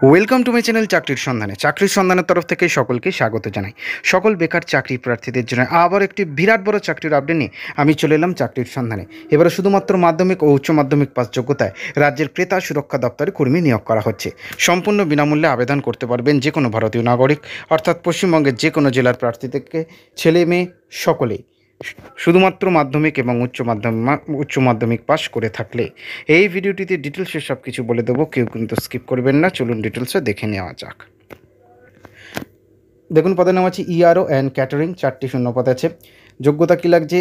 Welcome to my channel চাকরির সন্ধানের তরফ থেকে সকলকে স্বাগত জানাই। সকল বেকার চাকরি প্রার্থীদের জন্য আবার একটি বিরাট বড় চাকরির আপডেট নিয়ে আমি চলে এলাম চাকরির সন্ধানে। এবারে শুধুমাত্র মাধ্যমিক ও উচ্চ মাধ্যমিক পাস যোগ্যতায় রাজ্যের ক্রেতা সুরক্ষা দপ্তরে কর্মী নিয়োগ করা হচ্ছে। সম্পূর্ণ বিনামূল্যে আবেদন করতে পারবেন যে কোনো ভারতীয় নাগরিক, অর্থাৎ পশ্চিমবঙ্গের যে কোনো জেলার প্রার্থী থেকে ছেলে মেয়ে সকলেই শুধুমাত্র মাধ্যমিক এবং উচ্চ মাধ্যমিক পাস করে থাকলে। এই ভিডিওটিতে ডিটেলসে সব কিছু বলে দেবো, কেউ কিন্তু স্কিপ করবেন না। চলুন ডিটেলসে দেখে নেওয়া যাক। দেখুন, পদের নাম আছে ইআরও অ্যান্ড ক্যাটারিং, 4টি শূন্যপদ আছে। যোগ্যতা কী লাগছে?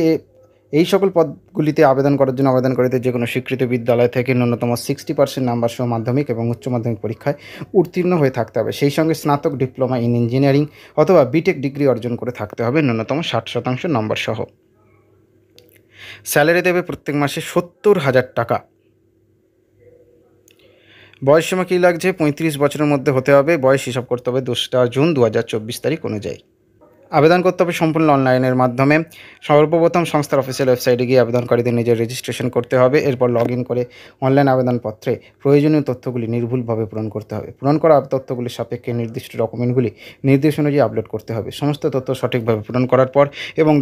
এই সকল পদগুলিতে আবেদন করার জন্য আবেদনকারীদের যে কোনো স্বীকৃত বিদ্যালয় থেকে ন্যূনতম 60% নাম্বার সহ মাধ্যমিক এবং উচ্চ মাধ্যমিক পরীক্ষায় উত্তীর্ণ হয়ে থাকতে হবে। সেই সঙ্গে স্নাতক, ডিপ্লোমা ইন ইঞ্জিনিয়ারিং অথবা বিটেক ডিগ্রি অর্জন করে থাকতে হবে ন্যূনতম 60% নম্বর সহ। স্যালারি দেবে প্রত্যেক মাসে 70,000 টাকা। বয়সসীমা কী লাগছে? 35 বছরের মধ্যে হতে হবে। বয়স হিসাব করতে হবে 2রা জুন 2024 তারিখ অনুযায়ী। আবেদন করতে হবে সম্পূর্ণ অনলাইনের মাধ্যমে। সর্বপ্রথম সংস্থার অফিসিয়াল ওয়েবসাইটে গিয়ে আবেদনকারীদের নিজের রেজিস্ট্রেশন করতে হবে। এরপর লগ ইন করে অনলাইন আবেদনপত্রে প্রয়োজনীয় তথ্যগুলি নির্ভুলভাবে পূরণ করতে হবে। পূরণ করা তথ্যগুলির সাপেক্ষে নির্দিষ্ট ডকুমেন্টগুলি নির্দেশ অনুযায়ী আপলোড করতে হবে। সমস্ত তথ্য সঠিকভাবে পূরণ করার পর এবং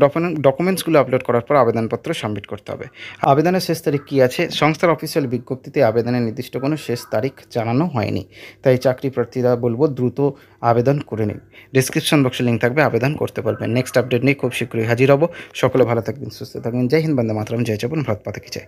ডকুমেন্টসগুলো আপলোড করার পর আবেদনপত্র সাবমিট করতে হবে। আবেদনের শেষ তারিখ কী আছে? সংস্থার অফিসিয়াল বিজ্ঞপ্তিতে আবেদনের নির্দিষ্ট কোনো শেষ তারিখ জানানো হয়নি, তাই চাকরি প্রার্থীরা বলবো দ্রুত আবেদন করে নিন। ডিসক্রিপশন বক্সে লিঙ্ক থাকবে, আবেদন করতে পারবেন। নেক্সট আপডেট নিয়ে খুব শীঘ্রই হাজির হব। সকলে ভালো থাকবেন, সুস্থ থাকবেন। জয় হিন্দ, বন্দে মাতরম, জয় জগন, ভারত মাতা কি জয়।